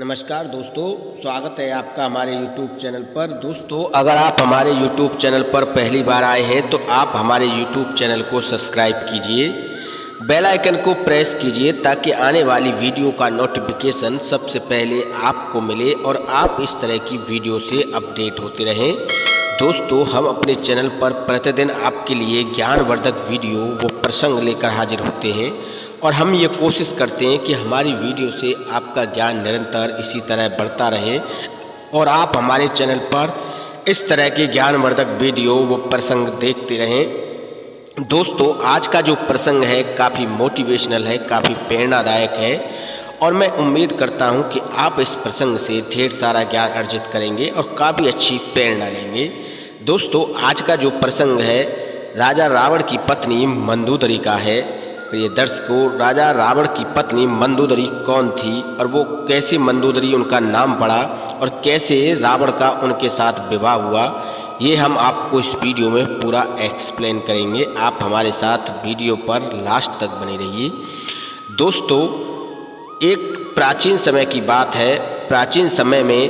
नमस्कार दोस्तों, स्वागत है आपका हमारे YouTube चैनल पर। दोस्तों, अगर आप हमारे YouTube चैनल पर पहली बार आए हैं तो आप हमारे YouTube चैनल को सब्सक्राइब कीजिए, बेल आइकन को प्रेस कीजिए ताकि आने वाली वीडियो का नोटिफिकेशन सबसे पहले आपको मिले और आप इस तरह की वीडियो से अपडेट होते रहें। दोस्तों, हम अपने चैनल पर प्रतिदिन आपके लिए ज्ञानवर्धक वीडियो व प्रसंग लेकर हाजिर होते हैं और हम ये कोशिश करते हैं कि हमारी वीडियो से आपका ज्ञान निरंतर इसी तरह बढ़ता रहे और आप हमारे चैनल पर इस तरह के ज्ञानवर्धक वीडियो व प्रसंग देखते रहें। दोस्तों, आज का जो प्रसंग है काफ़ी मोटिवेशनल है, काफ़ी प्रेरणादायक है और मैं उम्मीद करता हूं कि आप इस प्रसंग से ढेर सारा ज्ञान अर्जित करेंगे और काफ़ी अच्छी प्रेरणा लेंगे। दोस्तों, आज का जो प्रसंग है राजा रावण की पत्नी मंदोदरी का है। प्रिय दर्शकों, राजा रावण की पत्नी मंदोदरी कौन थी और वो कैसे मंदोदरी उनका नाम पड़ा और कैसे रावण का उनके साथ विवाह हुआ, ये हम आपको इस वीडियो में पूरा एक्सप्लेन करेंगे। आप हमारे साथ वीडियो पर लास्ट तक बने रहिए। दोस्तों, एक प्राचीन समय की बात है। प्राचीन समय में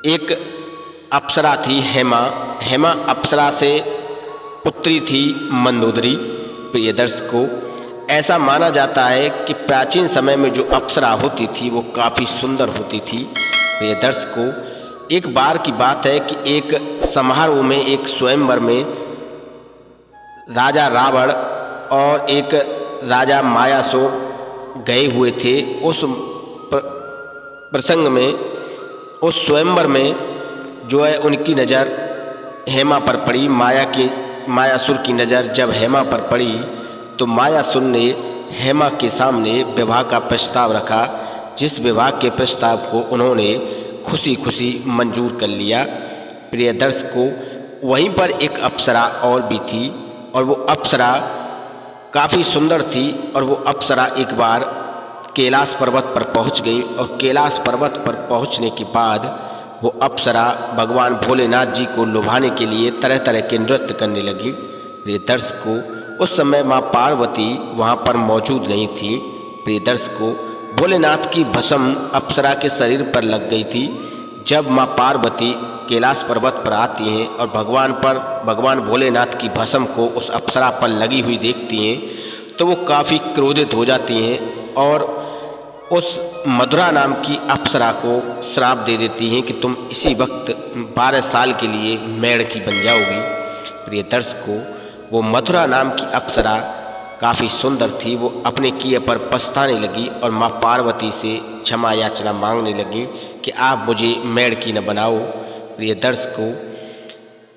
एक अप्सरा थी हेमा। हेमा अप्सरा से पुत्री थी मंदोदरी। प्रिय दर्शकों, ऐसा माना जाता है कि प्राचीन समय में जो अप्सरा होती थी वो काफ़ी सुंदर होती थी। प्रिय दर्शकों, एक बार की बात है कि एक समारोह में, एक स्वयंवर में राजा रावण और एक राजा मायासुर गए हुए थे। उस प्रसंग में, उस स्वयंवर में जो है उनकी नज़र हेमा पर पड़ी। मायासुर की नज़र जब हेमा पर पड़ी तो मायासुर ने हेमा के सामने विवाह का प्रस्ताव रखा, जिस विवाह के प्रस्ताव को उन्होंने खुशी खुशी मंजूर कर लिया। प्रिय दर्शकों, वहीं पर एक अप्सरा और भी थी और वो अप्सरा काफ़ी सुंदर थी और वो अप्सरा एक बार कैलाश पर्वत पर पहुंच गई और कैलाश पर्वत पर पहुंचने के बाद वो अप्सरा भगवान भोलेनाथ जी को लुभाने के लिए तरह तरह के नृत्य करने लगी। प्रिय दर्शकों, उस समय माँ पार्वती वहाँ पर मौजूद नहीं थी। प्रिय दर्शकों, भोलेनाथ की भस्म अप्सरा के शरीर पर लग गई थी। जब माँ पार्वती कैलाश पर्वत पर आती हैं और भगवान भोलेनाथ की भस्म को उस अप्सरा पर लगी हुई देखती हैं तो वो काफ़ी क्रोधित हो जाती हैं और उस मधुरा नाम की अप्सरा को श्राप दे देती हैं कि तुम इसी वक्त 12 साल के लिए मेढ़ की बन जाओगी। प्रिय दर्शकों, वो मधुरा नाम की अप्सरा काफ़ी सुंदर थी। वो अपने किए पर पछताने लगी और माँ पार्वती से क्षमा याचना मांगने लगी कि आप मुझे मेढ़ की न बनाओ। प्रिय दर्शकों,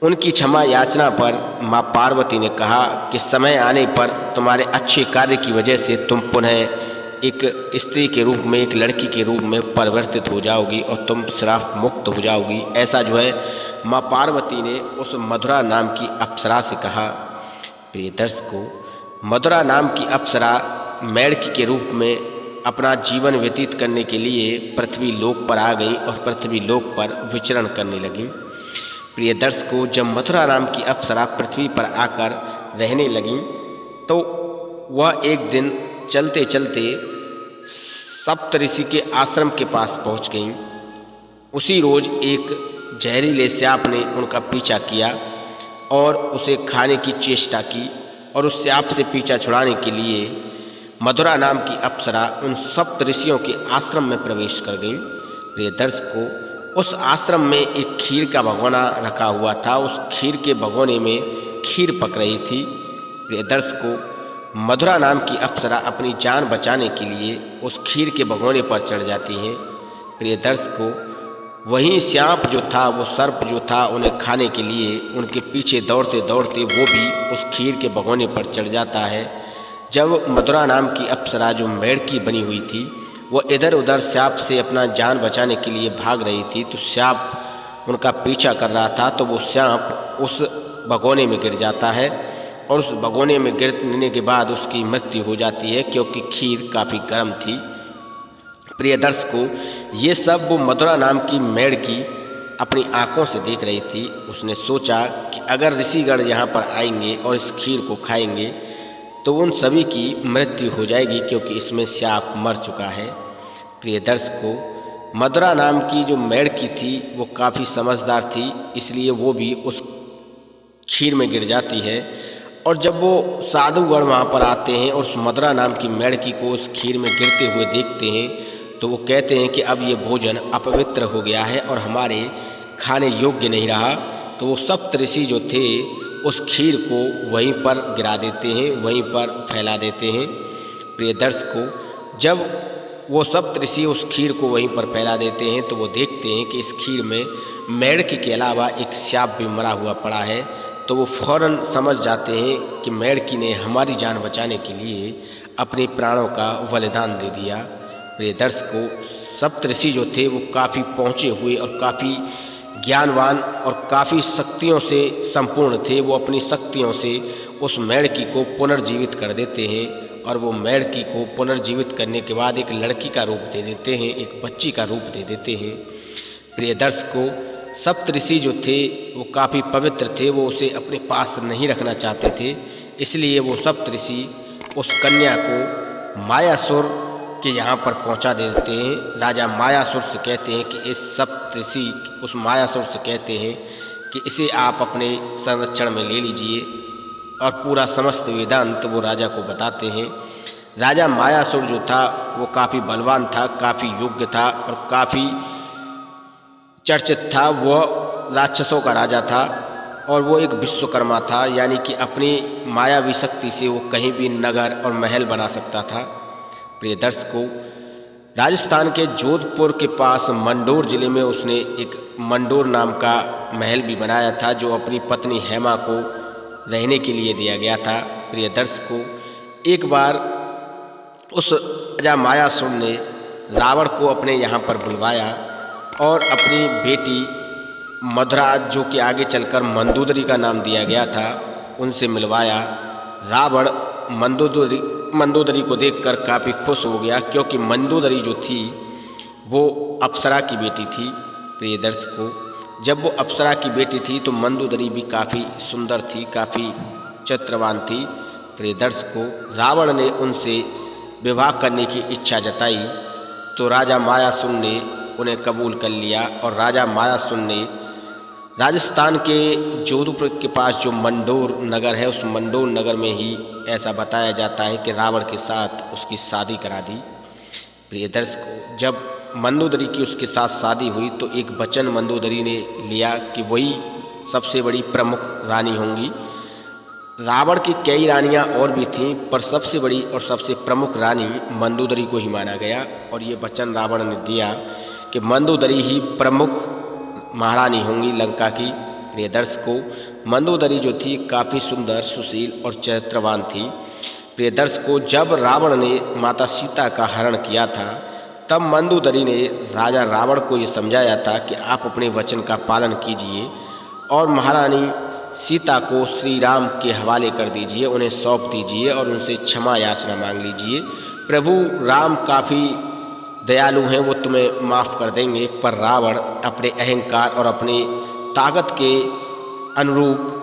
उनकी क्षमा याचना पर माँ पार्वती ने कहा कि समय आने पर तुम्हारे अच्छे कार्य की वजह से तुम पुनः एक स्त्री के रूप में, एक लड़की के रूप में परिवर्तित हो जाओगी और तुम श्राप मुक्त हो जाओगी। ऐसा जो है माँ पार्वती ने उस मधुरा नाम की अप्सरा से कहा। प्रिय दर्शकों, मधुरा नाम की अप्सरा मेढ़की के रूप में अपना जीवन व्यतीत करने के लिए पृथ्वी लोक पर आ गई और पृथ्वी लोक पर विचरण करने लगी। प्रिय दर्शकों, जब मथुरा नाम की अप्सरा पृथ्वी पर आकर रहने लगी तो वह एक दिन चलते चलते सप्तऋषि के आश्रम के पास पहुंच गईं। उसी रोज एक जहरीले सांप ने उनका पीछा किया और उसे खाने की चेष्टा की और उस सांप से पीछा छुड़ाने के लिए मधुरा नाम की अप्सरा उन सप्तऋषियों के आश्रम में प्रवेश कर गई। प्रिय दर्शकों, उस आश्रम में एक खीर का भगोना रखा हुआ था। उस खीर के भगोने में खीर पक रही थी। प्रिय दर्शकों, मधुरा नाम की अप्सरा अपनी जान बचाने के लिए उस खीर के भगोने पर चढ़ जाती हैं। प्रिय दर्शकों, वहीं सांप जो था, वो सर्प जो था, उन्हें खाने के लिए उनके पीछे दौड़ते दौड़ते वो भी उस खीर के भगोने पर चढ़ जाता है। जब मधुरा नाम की अप्सरा जो मेढ़की बनी हुई थी वो इधर उधर सांप से अपना जान बचाने के लिए भाग रही थी तो सांप उनका पीछा कर रहा था तो वो सांप उस भगोने में गिर जाता है और उस भगोने में गिरने के बाद उसकी मृत्यु हो जाती है क्योंकि खीर काफ़ी गर्म थी। प्रिय दर्शकों, ये सब वो मधुरा नाम की मेढ़की अपनी आंखों से देख रही थी। उसने सोचा कि अगर ऋषिगण यहाँ पर आएंगे और इस खीर को खाएंगे तो उन सभी की मृत्यु हो जाएगी क्योंकि इसमें सांप मर चुका है। प्रिय दर्शकों, मदरा नाम की जो मेढ़की थी वो काफ़ी समझदार थी, इसलिए वो भी उस खीर में गिर जाती है। और जब वो साधुगण वहाँ पर आते हैं और उस मदरा नाम की मेढ़की को उस खीर में गिरते हुए देखते हैं तो वो कहते हैं कि अब ये भोजन अपवित्र हो गया है और हमारे खाने योग्य नहीं रहा। तो वो सप्तऋषि जो थे उस खीर को वहीं पर गिरा देते हैं, वहीं पर फैला देते हैं। प्रिय दर्शकों, जब वो सप्तऋषि उस खीर को वहीं पर फैला देते हैं तो वो देखते हैं कि इस खीर में मेढ़की के अलावा एक सांप भी मरा हुआ पड़ा है। तो वो फौरन समझ जाते हैं कि मेढ़की ने हमारी जान बचाने के लिए अपने प्राणों का बलिदान दे दिया। प्रिय दर्शकों, सप्तऋषि जो थे वो काफ़ी पहुँचे हुए और काफ़ी ज्ञानवान और काफ़ी शक्तियों से संपूर्ण थे। वो अपनी शक्तियों से उस मेढ़की को पुनर्जीवित कर देते हैं और वो मेढ़की को पुनर्जीवित करने के बाद एक लड़की का रूप दे देते हैं, एक बच्ची का रूप दे देते हैं। प्रिय दर्शकों, सप्तऋषि जो थे वो काफ़ी पवित्र थे, वो उसे अपने पास नहीं रखना चाहते थे, इसलिए वो सप्तऋषि उस कन्या को मायासुर के यहाँ पर पहुँचा देते हैं। राजा मायासुर से कहते हैं कि इस सप्तऋषि उस मायासुर से कहते हैं कि इसे आप अपने संरक्षण में ले लीजिए और पूरा समस्त वेदांत वो राजा को बताते हैं। राजा मायासुर जो था वो काफ़ी बलवान था, काफ़ी योग्य था और काफ़ी चर्चित था। वो राक्षसों का राजा था और वो एक विश्वकर्मा था, यानी कि अपनी मायावी शक्ति से वो कहीं भी नगर और महल बना सकता था। प्रिय दर्शकों, राजस्थान के जोधपुर के पास मंडोर जिले में उसने एक मंडोर नाम का महल भी बनाया था जो अपनी पत्नी हेमा को रहने के लिए दिया गया था। प्रिय दर्शकों, एक बार उस राजा मायासुर ने रावण को अपने यहाँ पर बुलवाया और अपनी बेटी मधुरा, जो कि आगे चलकर मंदोदरी का नाम दिया गया था, उनसे मिलवाया। रावण मंदोदरी को देखकर काफ़ी खुश हो गया, क्योंकि मंदोदरी जो थी वो अप्सरा की बेटी थी। प्रिय दर्शकों, जब वो अप्सरा की बेटी थी तो मंदोदरी भी काफ़ी सुंदर थी, काफ़ी चरित्रवान थी। प्रिय दर्शकों, रावण ने उनसे विवाह करने की इच्छा जताई तो राजा मायासुर ने उन्हें कबूल कर लिया और राजा मायासुर ने राजस्थान के जोधपुर के पास जो मंडोर नगर है, उस मंडोर नगर में ही ऐसा बताया जाता है कि रावण के साथ उसकी शादी करा दी। प्रिय दर्शकों, जब मंदोदरी की उसके साथ शादी हुई तो एक वचन मंदोदरी ने लिया कि वही सबसे बड़ी प्रमुख रानी होंगी। रावण की कई रानियां और भी थीं, पर सबसे बड़ी और सबसे प्रमुख रानी मंदोदरी को ही माना गया और ये वचन रावण ने दिया कि मंदोदरी ही प्रमुख महारानी होंगी लंका की। प्रिय दर्शकों, मंदोदरी जो थी काफ़ी सुंदर, सुशील और चरित्रवान थी। प्रिय दर्शकों, जब रावण ने माता सीता का हरण किया था तब मंदोदरी ने राजा रावण को ये समझाया था कि आप अपने वचन का पालन कीजिए और महारानी सीता को श्री राम के हवाले कर दीजिए, उन्हें सौंप दीजिए और उनसे क्षमा याचना मांग लीजिए। प्रभु राम काफ़ी दयालु हैं, वो तुम्हें माफ़ कर देंगे। पर रावण अपने अहंकार और अपनी ताकत के अनुरूप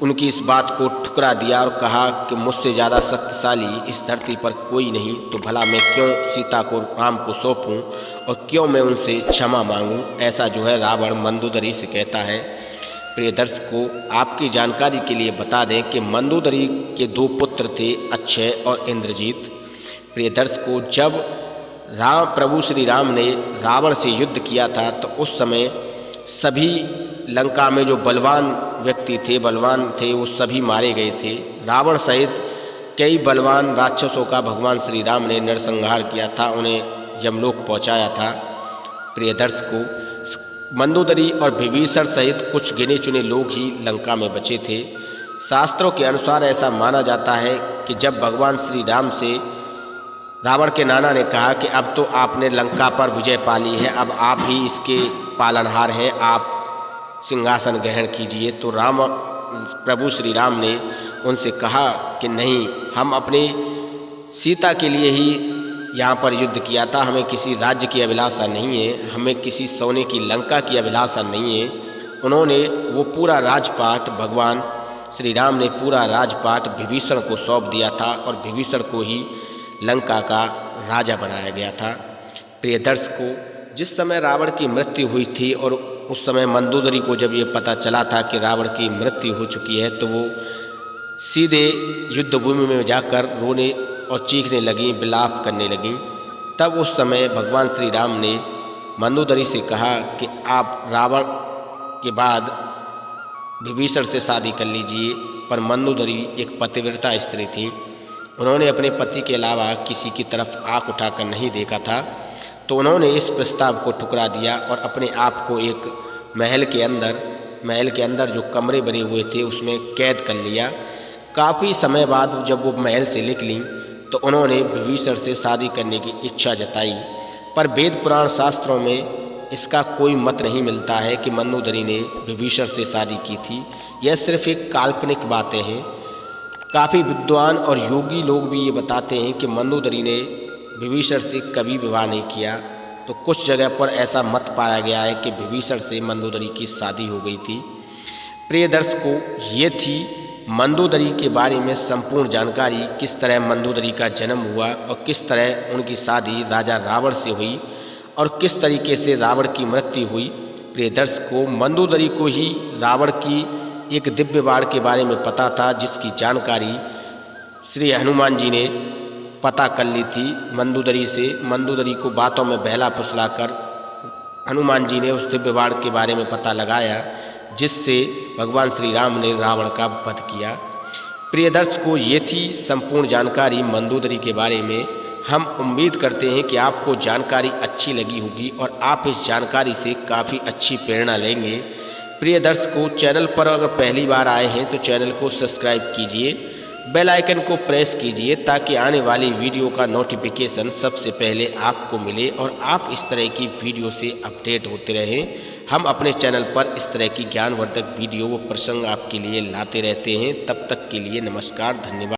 उनकी इस बात को ठुकरा दिया और कहा कि मुझसे ज़्यादा शक्तिशाली इस धरती पर कोई नहीं, तो भला मैं क्यों सीता को राम को सौंपूं और क्यों मैं उनसे क्षमा मांगूं। ऐसा जो है रावण मंदोदरी से कहता है। प्रिय दर्शकों, आपकी जानकारी के लिए बता दें कि मंदोदरी के 2 पुत्र थे, अक्षय और इंद्रजीत। प्रिय दर्शकों, जब प्रभु श्री राम ने रावण से युद्ध किया था तो उस समय सभी लंका में जो बलवान व्यक्ति थे, बलवान थे, वो सभी मारे गए थे। रावण सहित कई बलवान राक्षसों का भगवान श्री राम ने नरसंहार किया था, उन्हें यमलोक पहुंचाया था। प्रिय दर्शकों, मंदोदरी और विभीषण सहित कुछ गिने चुने लोग ही लंका में बचे थे। शास्त्रों के अनुसार ऐसा माना जाता है कि जब भगवान श्री राम से रावण के नाना ने कहा कि अब तो आपने लंका पर विजय पा ली है, अब आप ही इसके पालनहार हैं, आप सिंहासन ग्रहण कीजिए, तो प्रभु श्री राम ने उनसे कहा कि नहीं, हम अपने सीता के लिए ही यहाँ पर युद्ध किया था, हमें किसी राज्य की अभिलाषा नहीं है, हमें किसी सोने की लंका की अभिलाषा नहीं है। उन्होंने वो पूरा राजपाट, भगवान श्री राम ने पूरा राजपाट विभीषण को सौंप दिया था और विभीषण को ही लंका का राजा बनाया गया था। प्रियदर्श को जिस समय रावण की मृत्यु हुई थी और उस समय मंदोदरी को जब ये पता चला था कि रावण की मृत्यु हो चुकी है तो वो सीधे युद्ध भूमि में जाकर रोने और चीखने लगी, विलाप करने लगी। तब उस समय भगवान श्री राम ने मंदोदरी से कहा कि आप रावण के बाद विभीषण से शादी कर लीजिए। पर मंदोदरी एक पतिव्रता स्त्री थी, उन्होंने अपने पति के अलावा किसी की तरफ आंख उठाकर नहीं देखा था, तो उन्होंने इस प्रस्ताव को ठुकरा दिया और अपने आप को एक महल के अंदर जो कमरे बने हुए थे उसमें कैद कर लिया। काफ़ी समय बाद जब वो महल से निकली तो उन्होंने विभीषण से शादी करने की इच्छा जताई, पर वेद पुराण शास्त्रों में इसका कोई मत नहीं मिलता है कि मंदोदरी ने विभीषण से शादी की थी। यह सिर्फ एक काल्पनिक बातें हैं। काफ़ी विद्वान और योगी लोग भी ये बताते हैं कि मंदोदरी ने विभीषण से कभी विवाह नहीं किया। तो कुछ जगह पर ऐसा मत पाया गया है कि विभीषण से मंदोदरी की शादी हो गई थी। प्रियदर्श को ये थी मंदोदरी के बारे में संपूर्ण जानकारी, किस तरह मंदोदरी का जन्म हुआ और किस तरह उनकी शादी राजा रावण से हुई और किस तरीके से रावण की मृत्यु हुई। प्रियदर्श को मंदोदरी को ही रावण की एक दिव्य बाण के बारे में पता था, जिसकी जानकारी श्री हनुमान जी ने पता कर ली थी मंदोदरी से। मंदोदरी को बातों में बहला फुसलाकर हनुमान जी ने उस दिव्य बाण के बारे में पता लगाया, जिससे भगवान श्री राम ने रावण का वध किया। प्रियदर्श को ये थी संपूर्ण जानकारी मंदोदरी के बारे में। हम उम्मीद करते हैं कि आपको जानकारी अच्छी लगी होगी और आप इस जानकारी से काफ़ी अच्छी प्रेरणा लेंगे। प्रियदर्श को चैनल पर अगर पहली बार आए हैं तो चैनल को सब्सक्राइब कीजिए, बेल आइकन को प्रेस कीजिए ताकि आने वाली वीडियो का नोटिफिकेशन सबसे पहले आपको मिले और आप इस तरह की वीडियो से अपडेट होते रहें। हम अपने चैनल पर इस तरह की ज्ञानवर्धक वीडियो व प्रसंग आपके लिए लाते रहते हैं। तब तक के लिए नमस्कार, धन्यवाद।